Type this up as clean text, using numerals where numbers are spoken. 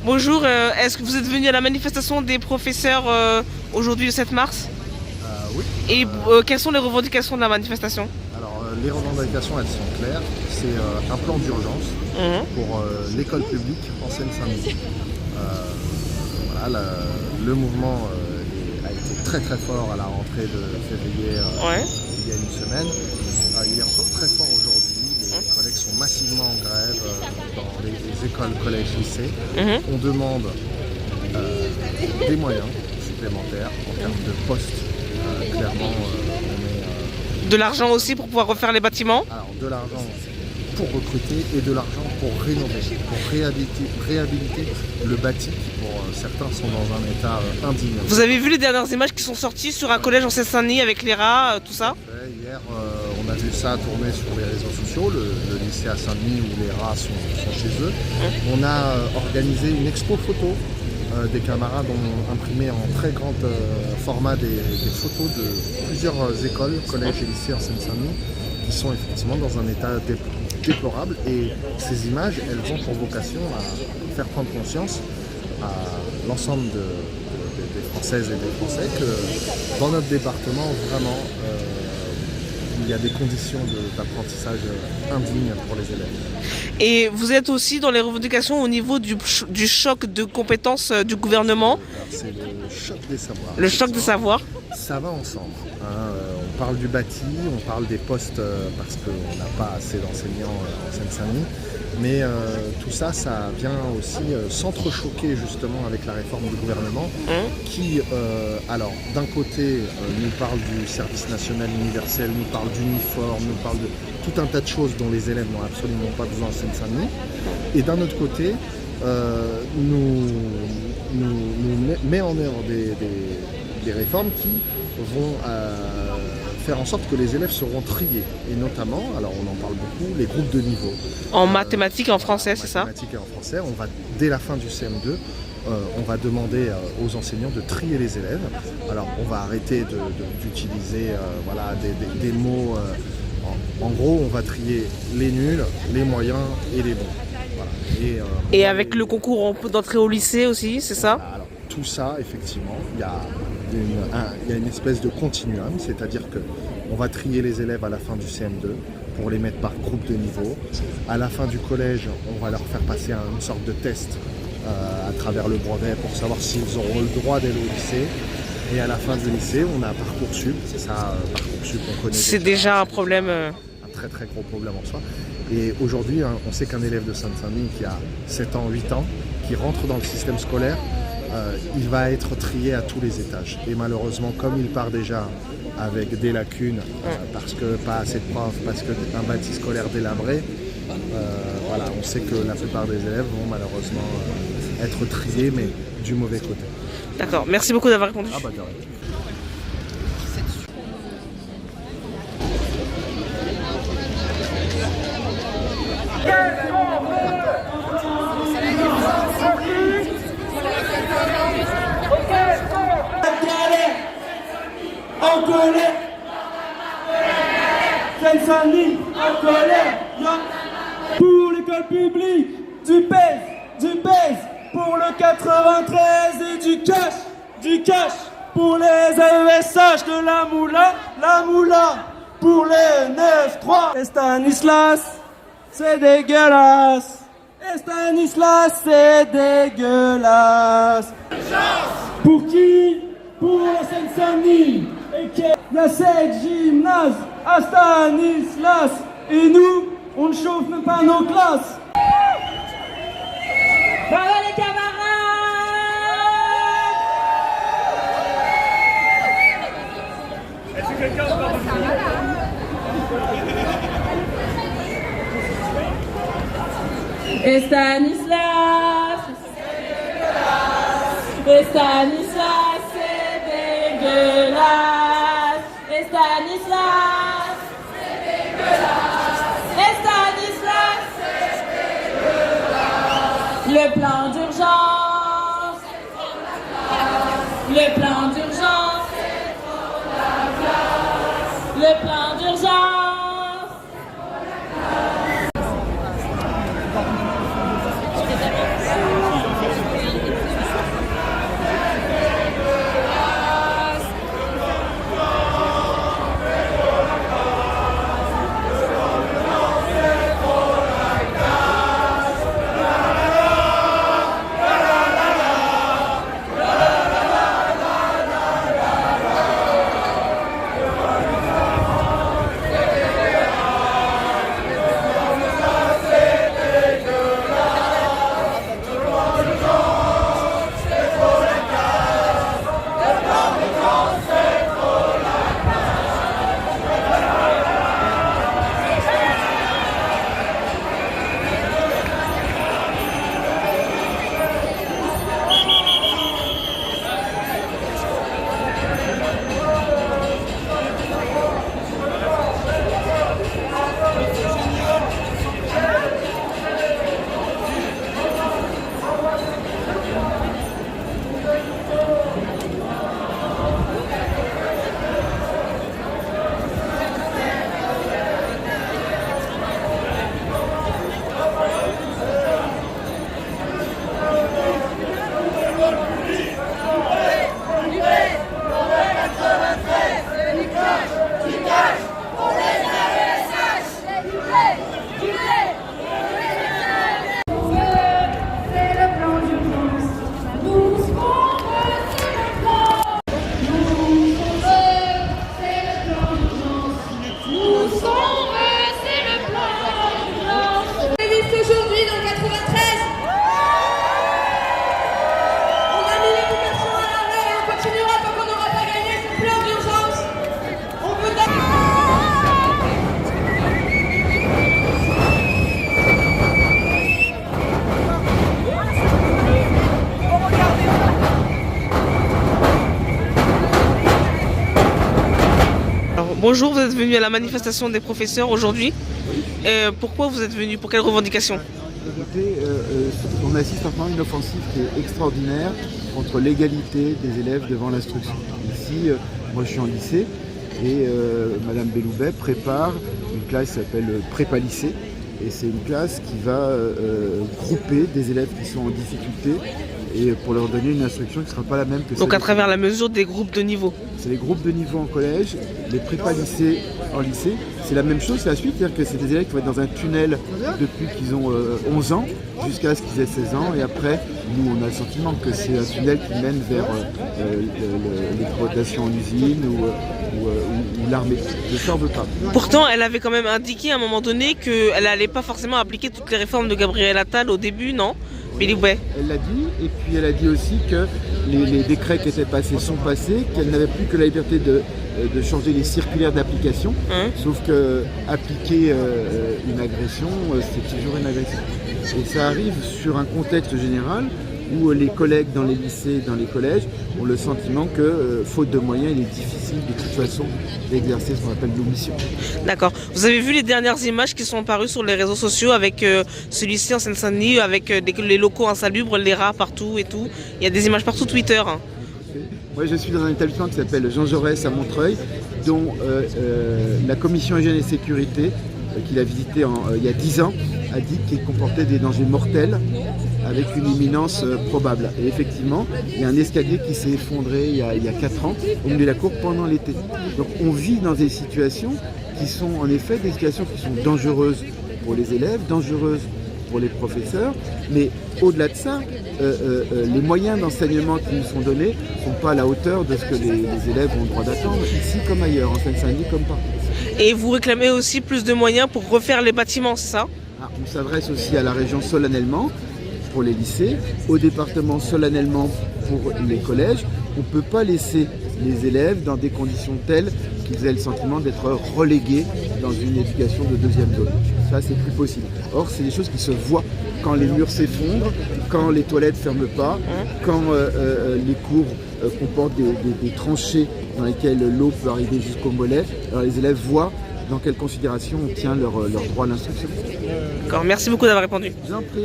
Bonjour, est-ce que vous êtes venu à la manifestation des professeurs aujourd'hui le 7 mars? Oui. Et quelles sont les revendications de la manifestation? Alors, les revendications, elles sont claires. C'est un plan d'urgence pour l'école publique en Seine-Saint-Denis. Voilà, le mouvement a été très très fort à la rentrée de février il y a une semaine. Il est encore très fort aujourd'hui. Les collègues sont massivement en grève dans les écoles, collèges, lycées. On demande des moyens supplémentaires en termes de postes. Clairement, on est... De l'argent aussi pour pouvoir refaire les bâtiments? Alors, de l'argent pour recruter et de l'argent pour rénover, pour réhabiliter le bâti qui pour certains sont dans un état indigne. Vous avez vu les dernières images qui sont sorties sur un collège en Seine-Saint-Denis avec les rats, tout ça? Hier, on a vu ça tourner sur les réseaux sociaux, le lycée à Saint-Denis où les rats sont chez eux. On a organisé une expo photo. Des camarades ont imprimé en très grand format des photos de plusieurs écoles, collèges et lycées en Seine-Saint-Denis qui sont effectivement dans un état déplorable, et ces images, elles ont pour vocation à faire prendre conscience à l'ensemble des Françaises et des Français que dans notre département, vraiment, il y a des conditions d'apprentissage indignes pour les élèves. Et vous êtes aussi dans les revendications au niveau du choc de compétences du gouvernement? C'est le choc des savoirs. Le choc des savoirs? Ça va ensemble. On parle du bâti, on parle des postes parce qu'on n'a pas assez d'enseignants en Seine-Saint-Denis. Mais tout ça, ça vient aussi s'entrechoquer justement avec la réforme du gouvernement qui, alors d'un côté, nous parle du service national universel, nous parle d'uniforme, nous parle de tout un tas de choses dont les élèves n'ont absolument pas besoin en Seine-Saint-Denis. Et d'un autre côté, nous met en œuvre des réformes qui vont faire en sorte que les élèves seront triés. Et notamment, alors on en parle beaucoup, les groupes de niveau. En mathématiques et en français, c'est ça? En mathématiques et en français, on va, dès la fin du CM2, on va demander aux enseignants de trier les élèves. Alors on va arrêter d'utiliser voilà, des mots. En gros, on va trier les nuls, les moyens et les bons. Voilà. Et avec le concours d'entrée au lycée aussi, c'est ça? Alors, tout ça, effectivement, il y a une espèce de continuum, c'est-à-dire qu'on va trier les élèves à la fin du CM2 pour les mettre par groupe de niveau. À la fin du collège, on va leur faire passer une sorte de test à travers le brevet pour savoir s'ils auront le droit d'aller au lycée. Et à la fin du lycée, on a Parcoursup. Ça, Parcoursup, on connaît. C'est déjà un problème. Un très très gros problème en soi. Et aujourd'hui, on sait qu'un élève de Seine-Saint-Denis qui a 7 ans, 8 ans, qui rentre dans le système scolaire, il va être trié à tous les étages. Et malheureusement, comme il part déjà avec des lacunes, parce que pas assez de profs, parce qu'un bâti scolaire délabré, voilà, on sait que la plupart des élèves vont malheureusement être triés, mais du mauvais côté. D'accord, merci beaucoup d'avoir répondu. Ah bah de rien. En colère, Seine-Saint-Denis, en colère, pour l'école publique, du pèse, pour le 93 et du cash, pour les AESH de la moula, pour les 9-3. Et Stanislas, c'est dégueulasse, et Stanislas, c'est dégueulasse. Pour qui? Pour la Seine-Saint-Denis. Il y a 7 gymnases à Stanislas. Et nous, on ne chauffe même pas nos classes. Bravo les camarades! Est-ce que quelqu'un se parle? Et Stanislas, et Stanislas, c'est dégueulasse. Et Stanislas, c'est dégueulasse. Et Stanislas, c'est dégueulasse. Le plan d'urgence, c'est trop la classe. Le plan d'urgence, c'est trop la classe. Le plan d'urgence. Bonjour, vous êtes venu à la manifestation des professeurs aujourd'hui. Pourquoi vous êtes venu? Pour quelles revendications? Écoutez, on assiste en ce moment à une offensive qui est extraordinaire contre l'égalité des élèves devant l'instruction. Ici, moi je suis en lycée et Madame Belloubet prépare une classe qui s'appelle Prépa Lycée. Et c'est une classe qui va grouper des élèves qui sont en difficulté et pour leur donner une instruction qui ne sera pas la même que celle. Donc à travers la mesure des groupes de niveau. C'est les groupes de niveau en collège, les prépa lycées en lycée. C'est la même chose, c'est la suite, c'est-à-dire que c'est des élèves qui vont être dans un tunnel depuis qu'ils ont 11 ans jusqu'à ce qu'ils aient 16 ans. Et après, nous, on a le sentiment que c'est un tunnel qui mène vers l'exploitation en usine ou l'armée. Je ne s'en veux pas. Pourtant, elle avait quand même indiqué à un moment donné qu'elle n'allait pas forcément appliquer toutes les réformes de Gabriel Attal au début, non? Belloubet. Elle l'a dit, et puis elle a dit aussi que les décrets qui étaient passés sont passés, qu'elle n'avait plus que la liberté de changer les circulaires d'application, sauf que appliquer une agression, c'est toujours une agression. Et ça arrive sur un contexte général où les collègues dans les lycées, dans les collèges, ont le sentiment que, faute de moyens, il est difficile de toute façon d'exercer ce qu'on appelle nos missions. D'accord. Vous avez vu les dernières images qui sont parues sur les réseaux sociaux avec celui-ci en Seine-Saint-Denis, avec les locaux insalubres, les rats partout et tout. Il y a des images partout Twitter. Moi, je suis dans un établissement qui s'appelle Jean Jaurès à Montreuil, dont la commission hygiène et sécurité, qu'il a visité il y a 10 ans, a dit qu'il comportait des dangers mortels avec une imminence probable. Et effectivement, il y a un escalier qui s'est effondré il y a 4 ans au milieu de la cour pendant l'été. Donc on vit dans des situations qui sont en effet des situations qui sont dangereuses pour les élèves, dangereuses pour les professeurs, mais au-delà de ça, les moyens d'enseignement qui nous sont donnés ne sont pas à la hauteur de ce que les élèves ont le droit d'attendre, ici comme ailleurs, en Seine-Saint-Denis comme partout. Et vous réclamez aussi plus de moyens pour refaire les bâtiments, c'est ça? On s'adresse aussi à la région solennellement pour les lycées, au département solennellement pour les collèges. On ne peut pas laisser les élèves dans des conditions telles qu'ils aient le sentiment d'être relégués dans une éducation de deuxième zone. Ça, c'est plus possible. Or, c'est des choses qui se voient quand les murs s'effondrent, quand les toilettes ne ferment pas, quand les cours comportent des tranchées dans lesquelles l'eau peut arriver jusqu'au mollet. Alors, les élèves voient dans quelle considération on tient leur droit à l'instruction. D'accord, merci beaucoup d'avoir répondu. Je vous en prie.